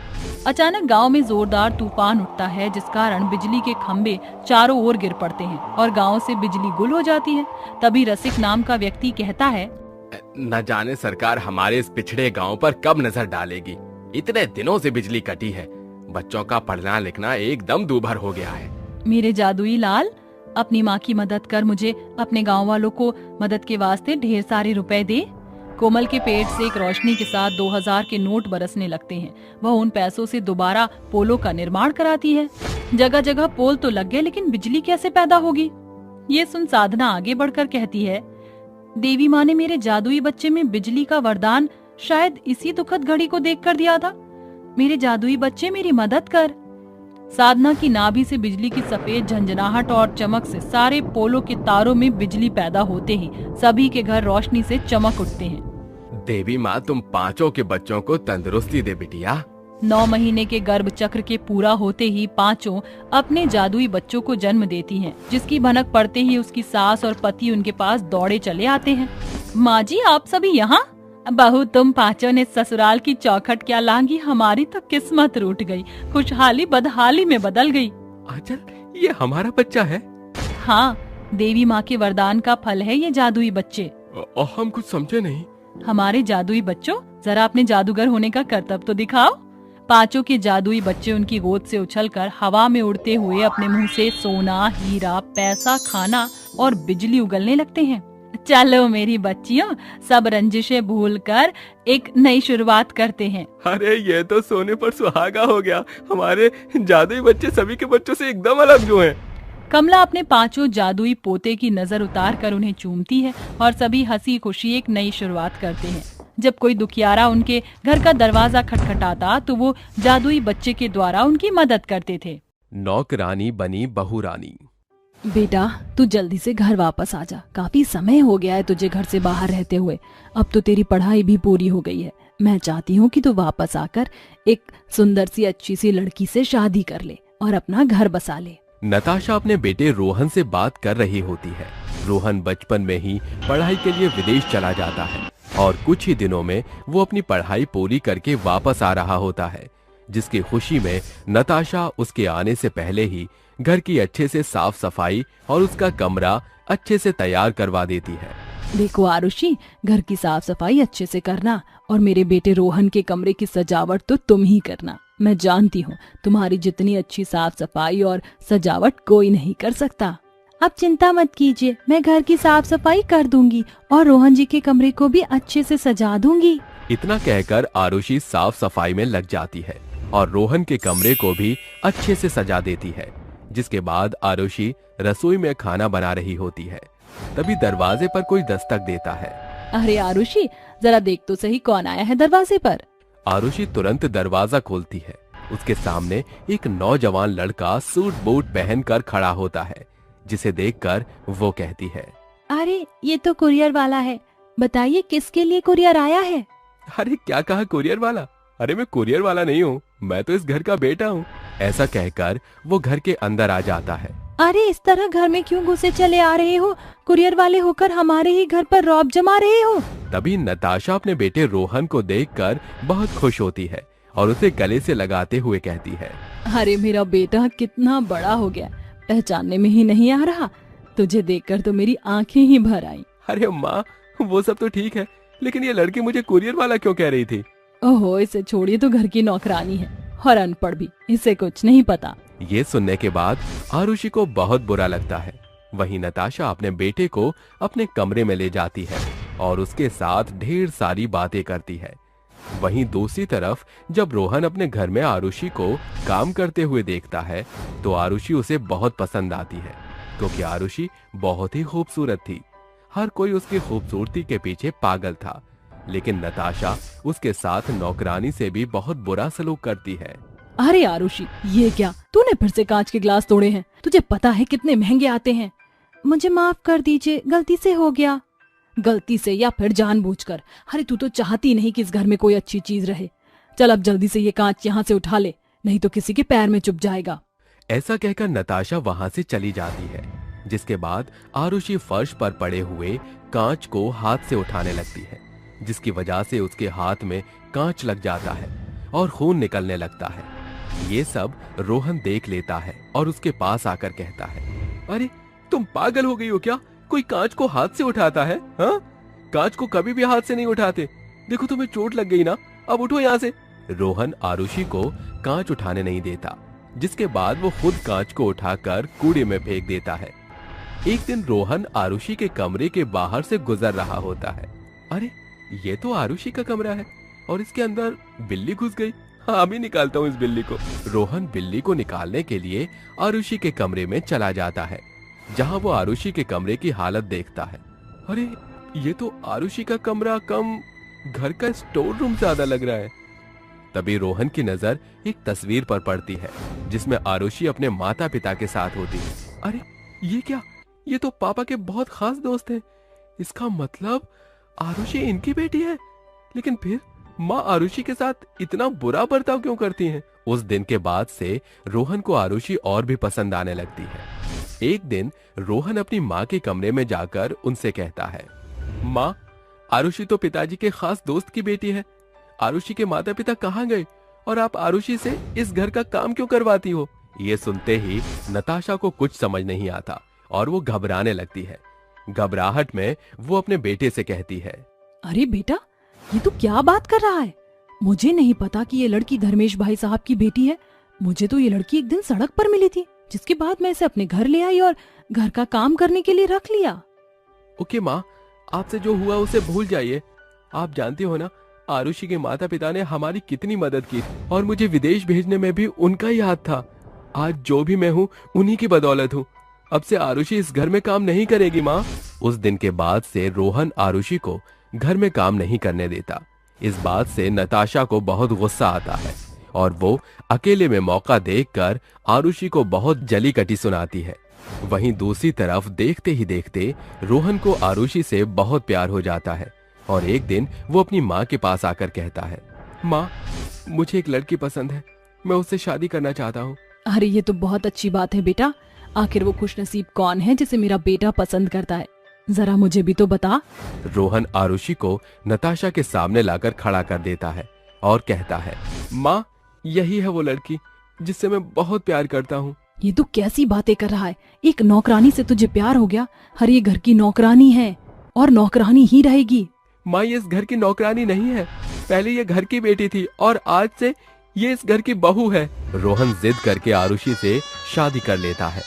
अचानक गांव में जोरदार तूफान उठता है, जिस कारण बिजली के खंभे चारों ओर गिर पड़ते हैं और गांव से बिजली गुल हो जाती है। तभी रसिक नाम का व्यक्ति कहता है, न जाने सरकार हमारे इस पिछड़े गांव पर कब नजर डालेगी। इतने दिनों से बिजली कटी है, बच्चों का पढ़ना लिखना एकदम दूभर हो गया है। मेरे जादुई लाल, अपनी माँ की मदद कर मुझे अपने गाँव वालों को मदद के वास्ते ढेर सारे रुपए दे। कोमल के पेट से एक रोशनी के साथ 2000 के नोट बरसने लगते हैं। वह उन पैसों से दोबारा पोलों का निर्माण कराती है। जगह जगह पोल तो लग गए, लेकिन बिजली कैसे पैदा होगी? ये सुन साधना आगे बढ़कर कहती है, देवी माँ ने मेरे जादुई बच्चे में बिजली का वरदान शायद इसी दुखद घड़ी को देखकर दिया था। मेरे जादुई बच्चे, मेरी मदद कर। साधना की नाभि से बिजली की सफेद झंझनाहट और चमक से सारे पोलों के तारों में बिजली पैदा होते ही सभी के घर रोशनी से चमक उठते हैं। देवी माँ, तुम पांचों के बच्चों को तंदुरुस्ती दे बिटिया। 9 महीने के गर्भ चक्र के पूरा होते ही पांचों अपने जादुई बच्चों को जन्म देती हैं, जिसकी भनक पड़ते ही उसकी सास और पति उनके पास दौड़े चले आते हैं। माँ जी, आप सभी यहाँ? बहू, तुम पांचों ने ससुराल की चौखट क्या लांगी, हमारी तो किस्मत रूठ गई, खुशहाली बदहाली में बदल गई। आंचल, ये हमारा बच्चा है? हाँ, देवी माँ के वरदान का फल है ये जादुई बच्चे। हम कुछ समझे नहीं। हमारे जादुई बच्चों, जरा अपने जादूगर होने का करतब तो दिखाओ। पांचों के जादुई बच्चे उनकी गोद से उछलकर हवा में उड़ते हुए अपने मुंह से सोना, हीरा, पैसा, खाना और बिजली उगलने लगते हैं। चलो मेरी बच्चियों, सब रंजिशें भूलकर एक नई शुरुआत करते हैं। अरे ये तो सोने पर सुहागा हो गया। हमारे जादुई बच्चे सभी के बच्चों से एकदम अलग क्यों हैं? कमला अपने पांचों जादुई पोते की नजर उतार कर उन्हें चूमती है और सभी हंसी खुशी एक नई शुरुआत करते हैं। जब कोई दुखियारा उनके घर का दरवाजा खटखटाता तो वो जादुई बच्चे के द्वारा उनकी मदद करते थे। नौकरानी बनी बहू रानी। बेटा, तू जल्दी से घर वापस आ जा। काफी समय हो गया है तुझे घर से बाहर रहते हुए। अब तो तेरी पढ़ाई भी पूरी हो गई है। मैं चाहती हूँ कि तू वापस आकर एक सुंदर सी अच्छी सी लड़की से शादी कर ले और अपना घर बसा ले। नताशा अपने बेटे रोहन से बात कर रही होती है। रोहन बचपन में ही पढ़ाई के लिए विदेश चला जाता है और कुछ ही दिनों में वो अपनी पढ़ाई पूरी करके वापस आ रहा होता है, जिसकी खुशी में नताशा उसके आने से पहले ही घर की अच्छे से साफ सफाई और उसका कमरा अच्छे से तैयार करवा देती है। देखो आरुषि, घर की साफ सफाई अच्छे से करना और मेरे बेटे रोहन के कमरे की सजावट तो तुम ही करना। मैं जानती हूँ तुम्हारी जितनी अच्छी साफ सफाई और सजावट कोई नहीं कर सकता। आप चिंता मत कीजिए, मैं घर की साफ सफाई कर दूंगी और रोहन जी के कमरे को भी अच्छे से सजा दूंगी। इतना कहकर आरुषि साफ सफाई में लग जाती है और रोहन के कमरे को भी अच्छे से सजा देती है। जिसके बाद आरुषि रसोई में खाना बना रही होती है। तभी दरवाजे पर कोई दस्तक देता है। अरे आरुषि, जरा देख तो सही कौन आया है दरवाजे पर। आरुषि तुरंत दरवाजा खोलती है। उसके सामने एक नौजवान लड़का सूट बूट पहनकर खड़ा होता है, जिसे देखकर वो कहती है, अरे ये तो कुरियर वाला है, बताइए किसके लिए कुरियर आया है। अरे क्या कहा कुरियर वाला? अरे मैं कुरियर वाला नहीं हूँ, मैं तो इस घर का बेटा हूँ। ऐसा कहकर वो घर के अंदर आ जाता है। अरे इस तरह घर में क्यों घुसे चले आ रहे हो? कुरियर वाले होकर हमारे ही घर पर रौब जमा रहे हो। तभी नताशा अपने बेटे रोहन को देखकर बहुत खुश होती है और उसे गले से लगाते हुए कहती है, अरे मेरा बेटा कितना बड़ा हो गया, पहचानने में ही नहीं आ रहा। तुझे देखकर तो मेरी आंखें ही भर आई। अरे माँ, वो सब तो ठीक है, लेकिन ये लड़की मुझे कुरियर वाला क्यों कह रही थी? ओहो, इसे छोड़िए, तो घर की नौकरानी है और अनपढ़ भी, इसे कुछ नहीं पता। ये सुनने के बाद आरुषि को बहुत बुरा लगता है। वहीं नताशा अपने बेटे को अपने कमरे में ले जाती है और उसके साथ ढेर सारी बातें करती है। वहीं दूसरी तरफ जब रोहन अपने घर में आरुषि को काम करते हुए देखता है तो आरुषि उसे बहुत पसंद आती है, क्योंकि आरुषि बहुत ही खूबसूरत थी। हर कोई उसकी खूबसूरती के पीछे पागल था, लेकिन नताशा उसके साथ नौकरानी से भी बहुत बुरा सलूक करती है। अरे आरुषि, ये क्या, तूने फिर से कांच के ग्लास तोड़े हैं? तुझे पता है कितने महंगे आते हैं। मुझे माफ कर दीजिए, गलती से हो गया। गलती से या फिर जानबूझकर? अरे तू तो चाहती नहीं कि इस घर में कोई अच्छी चीज रहे। चल अब जल्दी से ये कांच यहाँ से उठा ले, नहीं तो किसी के पैर में चुभ जाएगा। ऐसा कहकर नताशा वहाँ से चली जाती है। जिसके बाद आरुषि फर्श पर पड़े हुए कांच को हाथ से उठाने लगती है, जिसकी वजह से उसके हाथ में कांच लग जाता है और खून निकलने लगता है। ये सब रोहन देख लेता है और उसके पास आकर कहता है, अरे तुम पागल हो गई हो क्या? कोई कांच को हाथ से उठाता है? हाँ, कांच को कभी भी हाथ से नहीं उठाते। देखो तुम्हें चोट लग गई ना, अब उठो यहाँ से। रोहन आरुषि को कांच उठाने नहीं देता, जिसके बाद वो खुद कांच को उठाकर कूड़े में फेंक देता है। एक दिन रोहन आरुषि के कमरे के बाहर से गुजर रहा होता है। अरे ये तो आरुषि का कमरा है और इसके अंदर बिल्ली घुस गई। हाँ, अभी निकालता हूँ इस बिल्ली को। रोहन बिल्ली को निकालने के लिए आरुषि के कमरे में चला जाता है, जहाँ वो आरुषि के कमरे की हालत देखता है। अरे ये तो आरुषि का कमरा कम घर का स्टोर रूम ज्यादा लग रहा है। तभी रोहन की नजर एक तस्वीर पर पड़ती है, जिसमें आरुषि अपने माता पिता के साथ होती है। अरे ये क्या, ये तो पापा के बहुत खास दोस्त हैं। इसका मतलब आरुषि इनकी बेटी है। लेकिन फिर माँ आरुषि के साथ इतना बुरा बर्ताव क्यों करती हैं? उस दिन के बाद से रोहन को आरुषि और भी पसंद आने लगती है। एक दिन रोहन अपनी माँ के कमरे में जाकर उनसे कहता है, माँ, आरुषि तो पिताजी के खास दोस्त की बेटी है। आरुषि के माता पिता कहाँ गए और आप आरुषि से इस घर का काम क्यों करवाती हो? ये सुनते ही नताशा को कुछ समझ नहीं आता और वो घबराने लगती है। घबराहट में वो अपने बेटे से कहती है, अरे बेटा, ये तू क्या बात कर रहा है? मुझे नहीं पता कि ये लड़की धर्मेश भाई साहब की बेटी है। मुझे तो ये लड़की एक दिन सड़क पर मिली थी, जिसके बाद मैं इसे अपने घर ले आई और घर का काम करने के लिए रख लिया। ओके माँ, आपसे जो हुआ उसे भूल जाइए। आप जानती हो ना, आरुषि के माता पिता ने हमारी कितनी मदद की और मुझे विदेश भेजने में भी उनका ही हाथ था। आज जो भी मैं हूँ उन्हीं की बदौलत हूँ। अब से आरुषि इस घर में काम नहीं करेगी माँ। उस दिन के बाद से रोहन आरुषि को घर में काम नहीं करने देता। इस बात से नताशा को बहुत गुस्सा आता है और वो अकेले में मौका देखकर आरुषि को बहुत जली कटी सुनाती है। वहीं दूसरी तरफ देखते ही देखते रोहन को आरुषि से बहुत प्यार हो जाता है और एक दिन वो अपनी माँ के पास आकर कहता है, माँ, मुझे एक लड़की पसंद है, मैं उससे शादी करना चाहता हूँ। अरे ये तो बहुत अच्छी बात है बेटा। आखिर वो खुशनसीब कौन है जिसे मेरा बेटा पसंद करता है? जरा मुझे भी तो बता। रोहन आरुषि को नताशा के सामने लाकर खड़ा कर देता है और कहता है, माँ, यही है वो लड़की जिससे मैं बहुत प्यार करता हूँ। ये तो कैसी बातें कर रहा है? एक नौकरानी से तुझे प्यार हो गया? हर ये घर की नौकरानी है और नौकरानी ही रहेगी। माँ, ये इस घर की नौकरानी नहीं है। पहले ये घर की बेटी थी और आज से ये इस घर की बहू है। रोहन जिद करके आरुषि से शादी कर लेता है,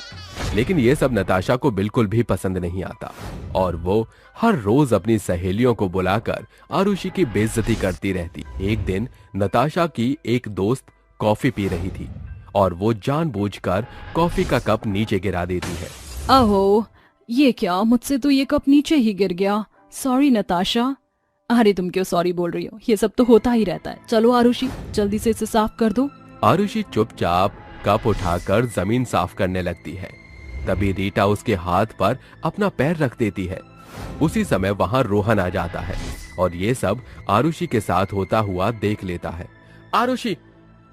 लेकिन ये सब नताशा को बिल्कुल भी पसंद नहीं आता और वो हर रोज अपनी सहेलियों को बुलाकर आरुषि की बेइज्जती करती रहती। एक दिन नताशा की एक दोस्त कॉफी पी रही थी और वो जानबूझकर कॉफी का कप नीचे गिरा देती है। अहो, ये क्या, मुझसे तो ये कप नीचे ही गिर गया। सॉरी नताशा। अरे तुम क्यों सॉरी बोल रही हो, ये सब तो होता ही रहता है। चलो आरुषि, जल्दी से इसे साफ कर दो। आरुषि चुपचाप कप उठाकर जमीन साफ करने लगती है। तभी रीटा उसके हाथ पर अपना पैर रख देती है। उसी समय वहां रोहन आ जाता है और ये सब आरुषि के साथ होता हुआ देख लेता है। आरुषि,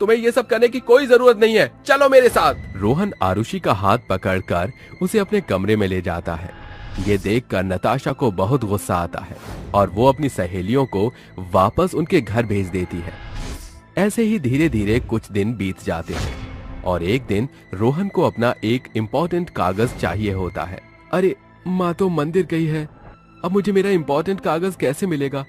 तुम्हें ये सब करने की कोई जरूरत नहीं है, चलो मेरे साथ। रोहन आरुषि का हाथ पकड़कर उसे अपने कमरे में ले जाता है। ये देखकर नताशा को बहुत गुस्सा आता है और वो अपनी सहेलियों को वापस उनके घर भेज देती है। ऐसे ही धीरे धीरे कुछ दिन बीत जाते हैं और एक दिन रोहन को अपना एक इम्पोर्टेंट कागज चाहिए होता है। अरे माँ तो मंदिर गई है, अब मुझे मेरा इम्पोर्टेंट कागज कैसे मिलेगा?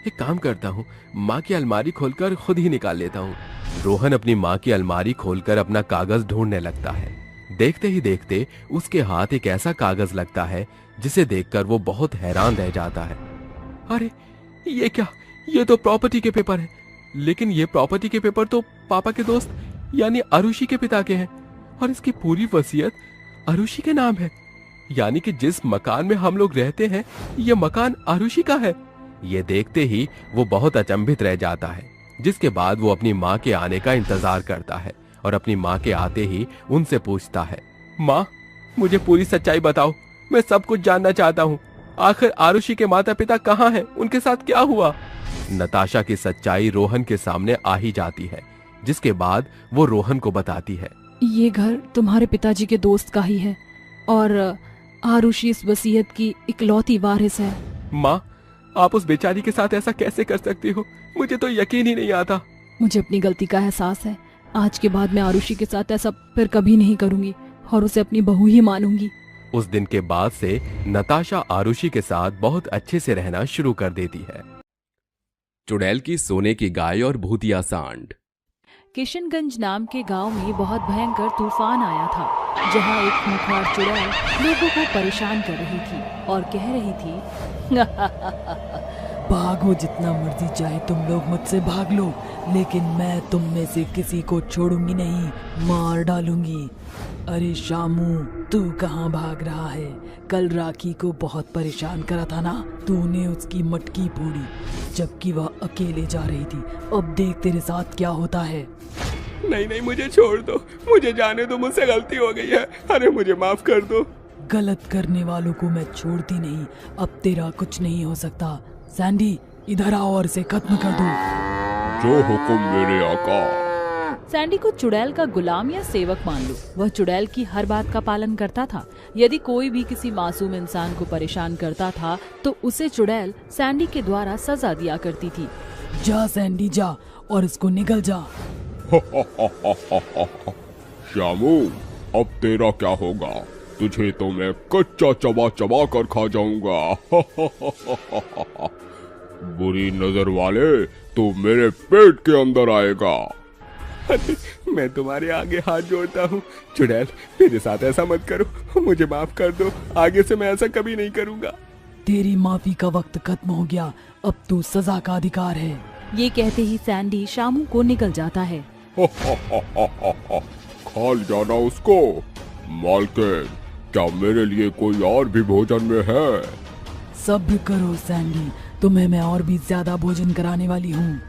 एक काम करता हूँ, माँ की अलमारी खोलकर खुद ही निकाल लेता हूँ। रोहन अपनी माँ की अलमारी खोलकर अपना कागज ढूंढने लगता है। देखते ही देखते उसके हाथ एक ऐसा कागज लगता है जिसे देखकर वो बहुत हैरान रह जाता है। अरे ये क्या, ये तो प्रॉपर्टी के पेपर है, लेकिन ये प्रॉपर्टी के पेपर तो पापा के दोस्त यानी आरुषि के पिता के हैं और इसकी पूरी वसीयत आरुषि के नाम है। यानी कि जिस मकान में हम लोग रहते हैं ये मकान आरुषि का है। ये देखते ही वो बहुत अचंभित रह जाता है, जिसके बाद वो अपनी माँ के आने का इंतजार करता है और अपनी माँ के आते ही उनसे पूछता है, माँ मुझे पूरी सच्चाई बताओ, मैं सब कुछ जानना चाहता हूँ। आखिर आरुषि के माता पिता कहाँ हैं? उनके साथ क्या हुआ? नताशा की सच्चाई रोहन के सामने आ ही जाती है, जिसके बाद वो रोहन को बताती है, ये घर तुम्हारे पिताजी के दोस्त का ही है और आरुषि इस वसीयत की इकलौती वारिस है। माँ आप उस बेचारी के साथ ऐसा कैसे कर सकती हो? मुझे तो यकीन ही नहीं आता। मुझे अपनी गलती का एहसास है। आज के बाद मैं आरुषि के साथ ऐसा फिर कभी नहीं करूंगी और उसे अपनी बहू ही मानूंगी। उस दिन के बाद से नताशा आरुषि के साथ बहुत अच्छे से रहना शुरू कर देती है। चुड़ैल की सोने की गाय और भूतिया सांड। किशनगंज नाम के गांव में बहुत भयंकर तूफान आया था, जहां एक खूंखार चुड़ैल लोगों को परेशान कर रही थी और कह रही थी, भागो जितना मर्जी चाहे तुम लोग मुझसे भाग लो, लेकिन मैं तुम में से किसी को छोड़ूंगी नहीं, मार डालूंगी। अरे शामू, तू कहाँ भाग रहा है? कल राखी को बहुत परेशान करा था ना, तूने उसकी मटकी फोड़ी जबकि वह अकेले जा रही थी। अब देख तेरे साथ क्या होता है। नहीं नहीं, मुझे छोड़ दो, मुझे जाने दो, मुझसे गलती हो गई है। अरे मुझे माफ कर दो। गलत करने वालों को मैं छोड़ती नहीं, अब तेरा कुछ नहीं हो सकता। सैंडी इधर आओ और इसे खत्म कर दो। जो हुक्म मेरे आका। सैंडी को चुड़ैल का गुलाम या सेवक मान लो। वह चुड़ैल की हर बात का पालन करता था। यदि कोई भी किसी मासूम इंसान को परेशान करता था तो उसे चुड़ैल सैंडी के द्वारा सजा दिया करती थी। जा सैंडी जा और इसको निकल जा। श्यामू, अब तेरा क्या होगा? तुझे तो मैं कच्चा चबा चबा कर खा जाऊंगा। बुरी नजर वाले, तू मेरे पेट के अंदर आएगा। मैं तुम्हारे आगे हाथ जोड़ता हूँ चुड़ैल, मेरे साथ ऐसा मत करो, मुझे माफ कर दो। आगे से मैं ऐसा कभी नहीं करूँगा। तेरी माफी का वक्त खत्म हो गया, अब तू सजा का अधिकार है। ये कहते ही सैंडी शामू को निकल जाता है। खा जाना उसको। मालकिन, क्या मेरे लिए कोई और भी भोजन में है? सब्र करो सैंडी, तुम्हें मैं और भी ज्यादा भोजन कराने वाली हूँ।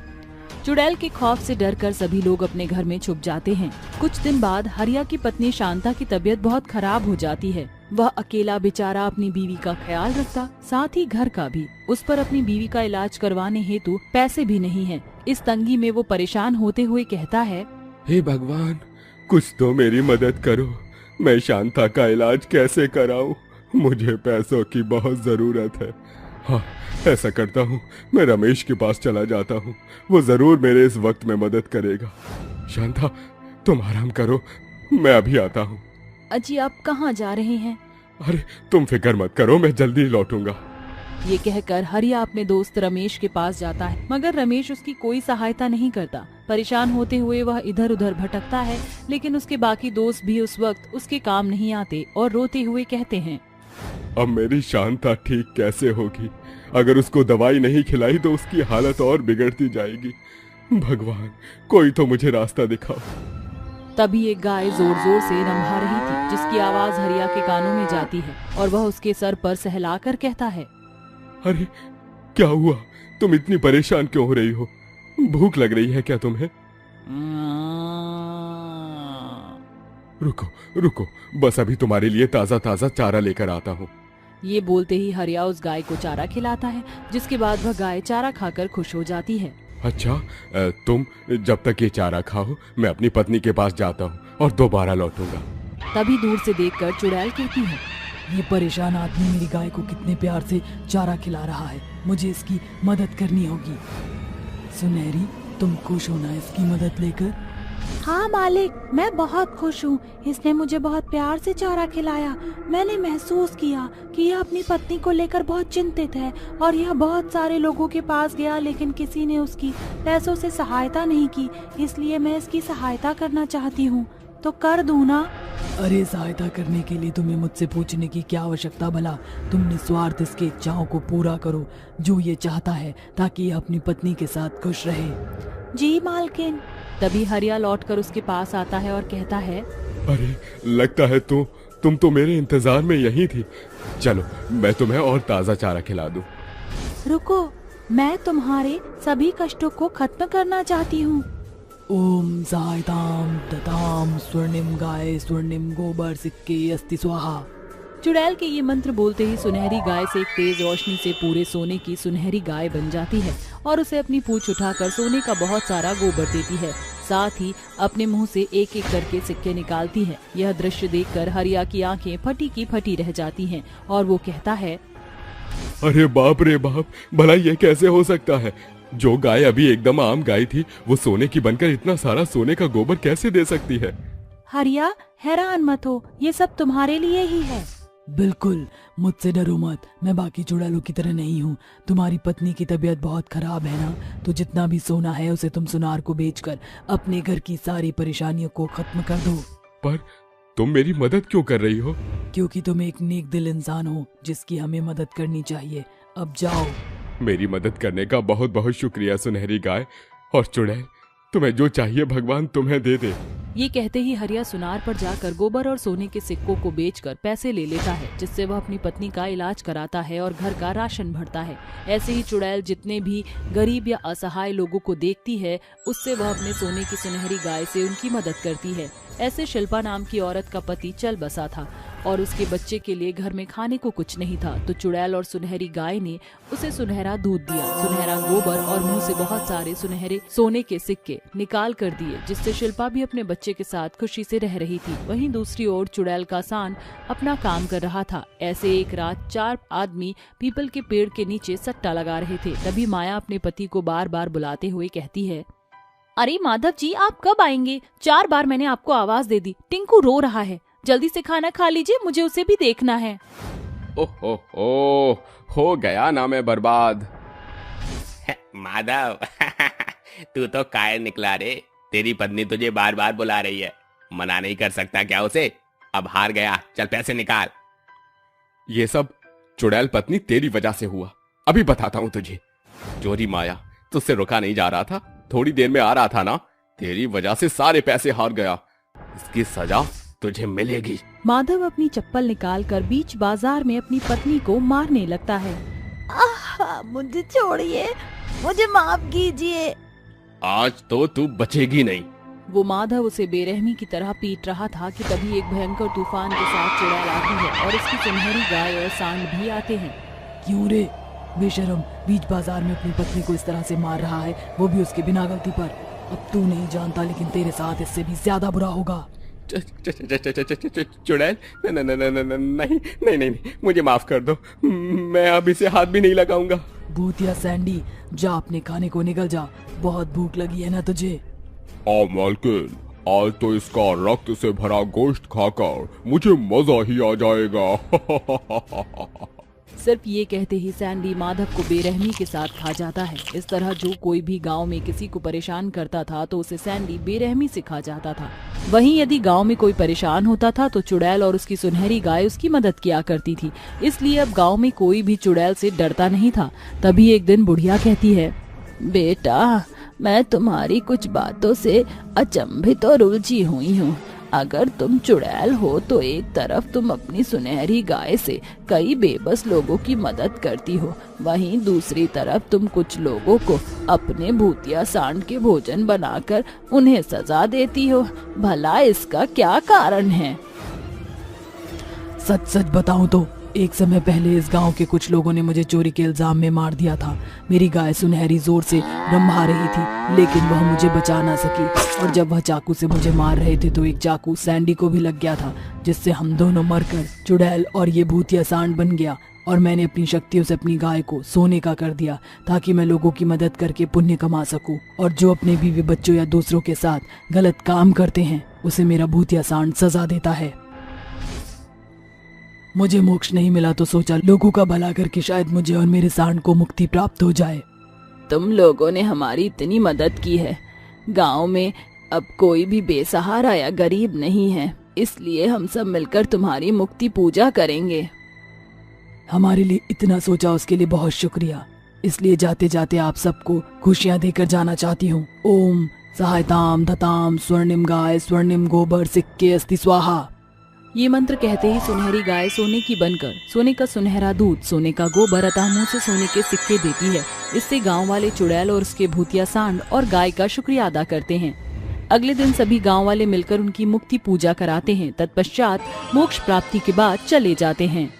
चुड़ैल के खौफ से डरकर सभी लोग अपने घर में छुप जाते हैं। कुछ दिन बाद हरिया की पत्नी शांता की तबीयत बहुत खराब हो जाती है। वह अकेला बेचारा अपनी बीवी का ख्याल रखता, साथ ही घर का भी। उस पर अपनी बीवी का इलाज करवाने हेतु पैसे भी नहीं हैं। इस तंगी में वो परेशान होते हुए कहता है, हे भगवान, कुछ तो मेरी मदद करो। मैं शांता का इलाज कैसे कराऊं? मुझे पैसों की बहुत जरूरत है। हाँ, ऐसा करता हूँ, मैं रमेश के पास चला जाता हूँ, वो जरूर मेरे इस वक्त में मदद करेगा। शांता, तुम आराम करो, मैं अभी आता हूँ। अजी आप कहाँ जा रहे हैं? अरे तुम फिक्र मत करो, मैं जल्दी लौटूंगा। ये कहकर हरिया अपने दोस्त रमेश के पास जाता है, मगर रमेश उसकी कोई सहायता नहीं करता। परेशान होते हुए वह इधर उधर भटकता है, लेकिन उसके बाकी दोस्त भी उस वक्त उसके काम नहीं आते और रोते हुए कहते हैं, अब मेरी शांता ठीक कैसे होगी? अगर उसको दवाई नहीं खिलाई तो उसकी हालत और बिगड़ती जाएगी। भगवान, कोई तो मुझे रास्ता दिखाओ। तभी एक गाय जोर जोर से रंभा रही थी, जिसकी आवाज हरिया के कानों में जाती है और वह उसके सर पर सहलाकर कहता है, अरे क्या हुआ? तुम इतनी परेशान क्यों हो रही हो? भूख लग रही है क्या तुम्हें? रुको रुको, बस अभी तुम्हारे लिए ताजा ताजा चारा लेकर आता हूँ। ये बोलते ही हरिया उस गाय को चारा खिलाता है, जिसके बाद वह गाय चारा खाकर खुश हो जाती है। अच्छा, तुम जब तक ये चारा खाओ मैं अपनी पत्नी के पास जाता हूँ और दोबारा लौटूंगा। तभी दूर से देखकर चुड़ैल कहती है, ये परेशान आदमी मेरी गाय को कितने प्यार से चारा खिला रहा है, मुझे इसकी मदद करनी होगी। सुनहरी, तुम खुश हो ना इसकी मदद लेकर? हाँ मालिक, मैं बहुत खुश हूँ। इसने मुझे बहुत प्यार से चारा खिलाया। मैंने महसूस किया कि यह अपनी पत्नी को लेकर बहुत चिंतित है और यह बहुत सारे लोगों के पास गया, लेकिन किसी ने उसकी पैसों से सहायता नहीं की। इसलिए मैं इसकी सहायता करना चाहती हूँ, तो कर दूँ ना? अरे सहायता करने के लिए तुम्हें मुझसे पूछने की क्या आवश्यकता भला? तुम निस्वार्थ इसके इच्छाओं को पूरा करो जो ये चाहता है, ताकि यह अपनी पत्नी के साथ खुश रहे। जी मालकिन। तभी हरिया लौटकर उसके पास आता है और कहता है, अरे लगता है तुम तो मेरे इंतजार में यही थी। चलो मैं तुम्हें और ताजा चारा खिला दूं। रुको, मैं तुम्हारे सभी कष्टों को खत्म करना चाहती हूँ। ओम सहायताम दताम स्वर्णिम गाय स्वर्णिम गोबर सिक्के अस्ति स्वाहा। चुड़ैल के ये मंत्र बोलते ही सुनहरी गाय से एक तेज रोशनी से पूरे सोने की सुनहरी गाय बन जाती है और उसे अपनी पूंछ उठाकर सोने का बहुत सारा गोबर देती है। साथ ही अपने मुंह से एक एक करके सिक्के निकालती है। यह दृश्य देखकर हरिया की आंखें फटी की फटी रह जाती हैं और वो कहता है, अरे बाप रे बाप, भला ये कैसे हो सकता है? जो गाय अभी एकदम आम गाय थी, वो सोने की बनकर इतना सारा सोने का गोबर कैसे दे सकती है? हरिया, हैरान मत हो, ये सब तुम्हारे लिए ही है। बिल्कुल, मुझसे डरो मत, मैं बाकी चुड़ैलों की तरह नहीं हूँ। तुम्हारी पत्नी की तबीयत बहुत खराब है ना, तो जितना भी सोना है उसे तुम सुनार को बेचकर अपने घर की सारी परेशानियों को खत्म कर दो। पर तुम मेरी मदद क्यों कर रही हो? क्योंकि तुम एक नेक दिल इंसान हो जिसकी हमें मदद करनी चाहिए। अब जाओ। मेरी मदद करने का बहुत बहुत शुक्रिया सुनहरी गाय और चुड़ैल। तुम्हें जो चाहिए भगवान तुम्हें दे दे। ये कहते ही हरिया सुनार पर जाकर गोबर और सोने के सिक्कों को बेचकर पैसे ले लेता है, जिससे वह अपनी पत्नी का इलाज कराता है और घर का राशन भरता है। ऐसे ही चुड़ैल जितने भी गरीब या असहाय लोगों को देखती है, उससे वह अपने सोने की सुनहरी गाय से उनकी मदद करती है। ऐसे शिल्पा नाम की औरत का पति चल बसा था और उसके बच्चे के लिए घर में खाने को कुछ नहीं था, तो चुड़ैल और सुनहरी गाय ने उसे सुनहरा दूध दिया, सुनहरा गोबर और मुंह से बहुत सारे सुनहरे सोने के सिक्के निकाल कर दिए, जिससे शिल्पा भी अपने बच्चे के साथ खुशी से रह रही थी। वहीं दूसरी ओर चुड़ैल का सान अपना काम कर रहा था। ऐसे एक रात 4 आदमी पीपल के पेड़ के नीचे सट्टा लगा रहे थे। तभी माया अपने पति को बार बार बुलाते हुए कहती है, अरे माधव जी, आप कब आएंगे? 4 बार मैंने आपको आवाज दे दी। टिंकू रो रहा है, जल्दी से खाना खा लीजिए, मुझे उसे भी देखना है। ओहो हो गया ना मैं बर्बाद। माधव तू तो कायर निकला रे। तेरी पत्नी तुझे बार बार बुला रही है, मना नहीं कर सकता क्या उसे? अब हार गया, चल पैसे निकाल। ये सब चुड़ैल पत्नी तेरी वजह से हुआ, अभी बताता हूँ तुझे। चोरी माया, तुझसे रुका नहीं जा रहा था, थोड़ी देर में आ रहा था ना, तेरी वजह से सारे पैसे हार गया। इसकी सजा तुझे मिलेगी। माधव अपनी चप्पल निकालकर बीच बाजार में अपनी पत्नी को मारने लगता है। मुझे छोड़िए, मुझे माफ कीजिए। आज तो तू बचेगी नहीं। वो माधव उसे बेरहमी की तरह पीट रहा था कि तभी एक भयंकर तूफान के साथ चुड़ैल आती है और उसकी सुनहरी गाय और सांड भी आते हैं। क्यों रे बेशरम, बीच बाजार में अपनी पत्नी को इस तरह से मार रहा है, वो भी उसके बिना गलती पर। अब तू नहीं जानता, लेकिन तेरे साथ इससे भी ज्यादा बुरा होगा। चुड़ैल, नहीं, मुझे माफ कर दो, मैं अब इसे हाथ भी नहीं लगाऊंगा। भूतिया सैंडी, जा अपने खाने को निकल जा, बहुत भूख लगी है ना तुझे? मालकिन, आज तो इसका रक्त से भरा गोश्त खाकर मुझे मजा ही आ जाएगा। सिर्फ ये कहते ही सैंडी माधव को बेरहमी के साथ खा जाता है। इस तरह जो कोई भी गांव में किसी को परेशान करता था तो उसे सैंडी बेरहमी से खा जाता था। वहीं यदि गांव में कोई परेशान होता था तो चुड़ैल और उसकी सुनहरी गाय उसकी मदद किया करती थी। इसलिए अब गांव में कोई भी चुड़ैल से डरता नहीं था। तभी एक दिन बुढ़िया कहती है, बेटा, मैं तुम्हारी कुछ बातों से अचंभित और उलझी हुई हूँ। अगर तुम चुड़ैल हो तो एक तरफ तुम अपनी सुनहरी गाय से कई बेबस लोगों की मदद करती हो, वहीं दूसरी तरफ तुम कुछ लोगों को अपने भूतिया सांड के भोजन बनाकर उन्हें सजा देती हो। भला इसका क्या कारण है? सच सच बताऊं तो एक समय पहले इस गांव के कुछ लोगों ने मुझे चोरी के इल्जाम में मार दिया था। मेरी गाय सुनहरी जोर से रंभा रही थी, लेकिन वह मुझे बचा ना सकी, और जब वह चाकू से मुझे मार रहे थे तो एक चाकू सैंडी को भी लग गया था, जिससे हम दोनों मरकर चुड़ैल और ये भूतिया सांड बन गया। और मैंने अपनी शक्तियों से अपनी गाय को सोने का कर दिया ताकि मैं लोगों की मदद करके पुण्य कमा सकूं, और जो अपने बीवी बच्चों या दूसरों के साथ गलत काम करते हैं उसे मेरा भूतिया सांड सजा देता है। मुझे मोक्ष नहीं मिला तो सोचा लोगों का भला करके शायद मुझे और मेरे सांड को मुक्ति प्राप्त हो जाए। तुम लोगों ने हमारी इतनी मदद की है। गांव में अब कोई भी बेसहारा या गरीब नहीं है, इसलिए हम सब मिलकर तुम्हारी मुक्ति पूजा करेंगे। हमारे लिए इतना सोचा उसके लिए बहुत शुक्रिया। इसलिए जाते जाते आप सबको खुशियाँ देकर जाना चाहती हूँ। ओम सहायताम धताम स्वर्णिम गाय स्वर्णिम गोबर सिक्के अस्ति स्वाहा। ये मंत्र कहते ही सुनहरी गाय सोने की बनकर सोने का सुनहरा दूध, सोने का गोबर अतः मुंह से सोने के सिक्के देती है। इससे गांव वाले चुड़ैल और उसके भूतिया सांड और गाय का शुक्रिया अदा करते हैं। अगले दिन सभी गांव वाले मिलकर उनकी मुक्ति पूजा कराते हैं। तत्पश्चात मोक्ष प्राप्ति के बाद चले जाते हैं।